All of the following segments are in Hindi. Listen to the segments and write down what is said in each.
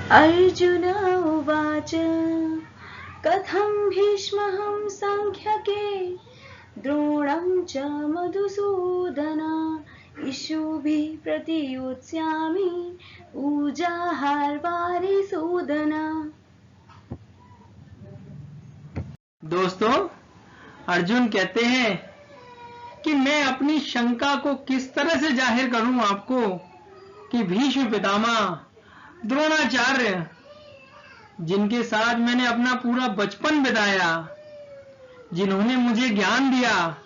अर्जुन उवाच कथं भीष्महं सांख्यके द्रोणं च मधुसूदन इषुभिः प्रतियोत्स्यामि ऊजाहारवारिसूदन। दोस्तों, अर्जुन कहते हैं कि मैं अपनी शंका को किस तरह से जाहिर करूं आपको कि भीष्म पितामह, द्रोणाचार्य, जिनके साथ मैंने अपना पूरा बचपन बिताया, जिन्होंने मुझे ज्ञान दिया,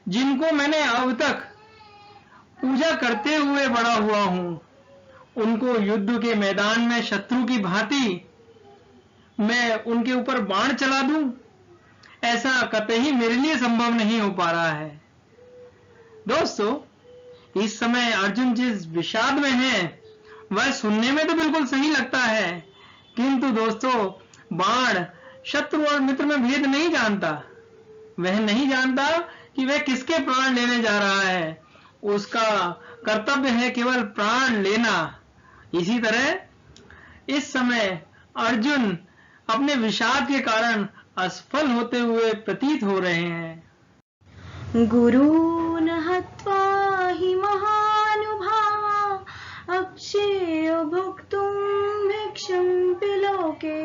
जिनको मैंने अब तक पूजा करते हुए बड़ा हुआ हूं, उनको युद्ध के मैदान में शत्रु की भांति मैं उनके ऊपर बाण चला दूं, ऐसा कतई मेरे लिए संभव नहीं हो पा रहा है। दोस्तों, इस समय अर्जुन जिस विषाद में है वह सुनने में तो बिल्कुल सही लगता है, किंतु दोस्तों, बाण शत्रु और मित्र में भेद नहीं जानता। वह नहीं जानता कि वह किसके प्राण लेने जा रहा है। उसका कर्तव्य है केवल प्राण लेना। इसी तरह इस समय अर्जुन अपने विषाद के कारण असफल होते हुए प्रतीत हो रहे हैं। गुरून् हत्वा हि महानुभावा अक्षयो भोक्तुं भिक्षन्ति लोके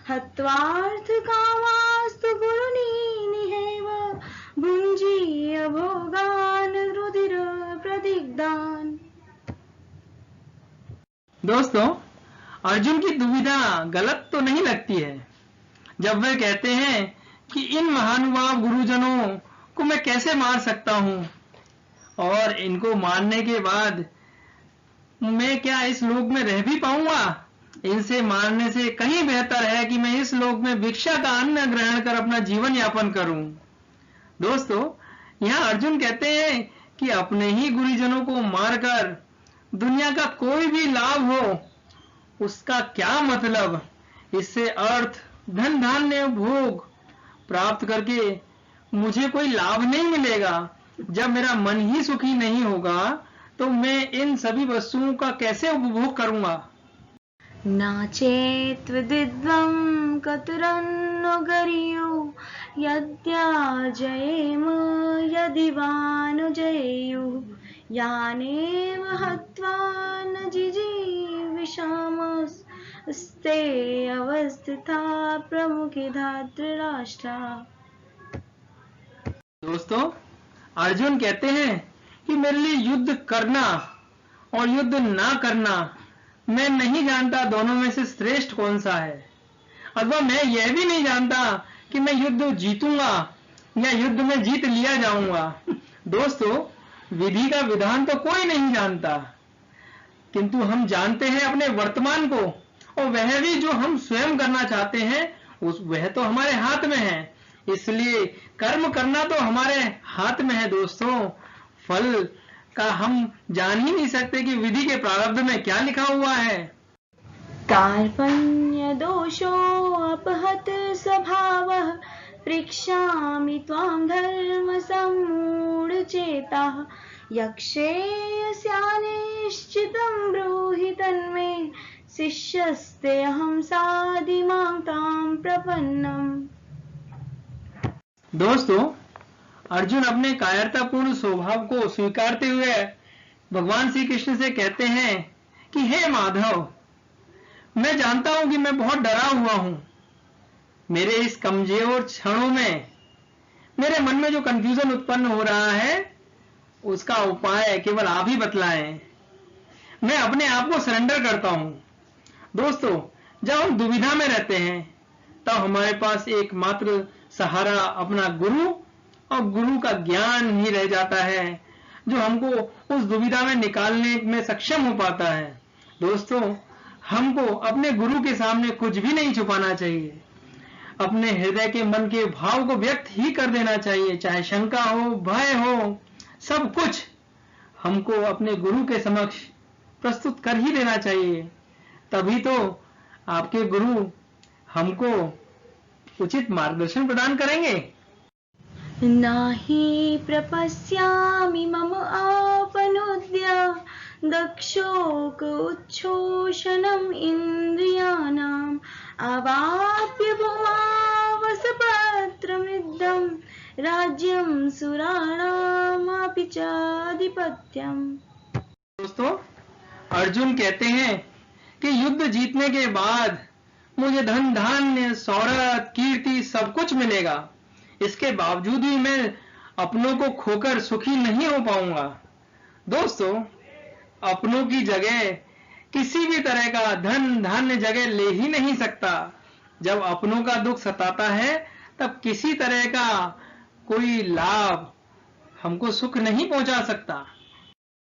हत्वार्थकामास्तु गुरुनीनिहैव भुञ्जीय भोगान् रुधिर प्रदिग्धान्। दोस्तों, अर्जुन की दुविधा गलत तो नहीं लगती है जब वे कहते हैं कि इन महानुभाव गुरुजनों को मैं कैसे मार सकता हूं, और इनको मारने के बाद मैं क्या इस लोक में रह भी पाऊंगा। इनसे मारने से कहीं बेहतर है कि मैं इस लोक में भिक्षा का अन्न ग्रहण कर अपना जीवन यापन करूं। दोस्तों, यहाँ अर्जुन कहते हैं कि अपने ही गुरुजनों को मारकर दुनिया का कोई भी लाभ हो, उसका क्या मतलब। इससे अर्थ, धन धान्य, भोग प्राप्त करके मुझे कोई लाभ नहीं मिलेगा। जब मेरा मन ही सुखी नहीं होगा तो मैं इन सभी वस्तुओं का कैसे उपभोग करूंगा। नाचेत् विदिद्वं कतुरन्नो गरियो यद्याजयेम यदि वा नु जयेयुः यानेव हत्वा न जिजीविषामस्ते अवस्थिता प्रमुखे धातृराष्ट्रा। दोस्तों, अर्जुन कहते हैं कि मेरे लिए युद्ध करना और युद्ध ना करना, मैं नहीं जानता दोनों में से श्रेष्ठ कौन सा है। अथवा मैं यह भी नहीं जानता कि मैं युद्ध जीतूंगा या युद्ध में जीत लिया जाऊंगा। दोस्तों, विधि का विधान तो कोई नहीं जानता, किंतु हम जानते हैं अपने वर्तमान को, और वह भी जो हम स्वयं करना चाहते हैं वह तो हमारे हाथ में है। इसलिए कर्म करना तो हमारे हाथ में है। दोस्तों, फल का हम जान ही नहीं सकते कि विधि के प्रारब्ध में क्या लिखा हुआ है। कार्पण्य दोषो अपहत स्वभावः पृच्छामि त्वां धर्म सम्मूढचेताः यक्षेयस्यानिश्चितं ब्रूहि तन्मे शिष्यस्तेऽहं साधिमां तां प्रपन्नम्। दोस्तों, अर्जुन अपने कायरतापूर्ण स्वभाव को स्वीकारते हुए भगवान श्री कृष्ण से कहते हैं कि हे माधव, मैं जानता हूं कि मैं बहुत डरा हुआ हूं। मेरे इस कमजोर क्षणों में मेरे मन में जो कंफ्यूजन उत्पन्न हो रहा है उसका उपाय केवल आप ही बतलाएं। मैं अपने आप को सरेंडर करता हूं। दोस्तों, जब हम दुविधा में रहते हैं तब हमारे पास एकमात्र सहारा अपना गुरु और गुरु का ज्ञान ही रह जाता है, जो हमको उस दुविधा में निकालने में सक्षम हो पाता है। दोस्तों, हमको अपने गुरु के सामने कुछ भी नहीं छुपाना चाहिए। अपने हृदय के मन के भाव को व्यक्त ही कर देना चाहिए, चाहे शंका हो, भय हो, सब कुछ हमको अपने गुरु के समक्ष प्रस्तुत कर ही देना चाहिए। तभी तो आपके गुरु हमको उचित मार्गदर्शन प्रदान करेंगे। नाहि प्रपश्यामि मम आपनुद्य दक्षोक उच्छोषणम् इन्द्रियाणाम् अवाप्य भुमावसपत्रमिद्धम् राज्यं सुराणामपि चाधिपत्यम्। दोस्तों, अर्जुन कहते हैं कि युद्ध जीतने के बाद मुझे धन धान्य शौहरत कीर्ति सब कुछ मिलेगा, इसके बावजूद भी मैं अपनों को खोकर सुखी नहीं हो पाऊंगा। दोस्तों, अपनों की जगह किसी भी तरह का धन धान्य जगह ले ही नहीं सकता। जब अपनों का दुख सताता है तब किसी तरह का कोई लाभ हमको सुख नहीं पहुंचा सकता।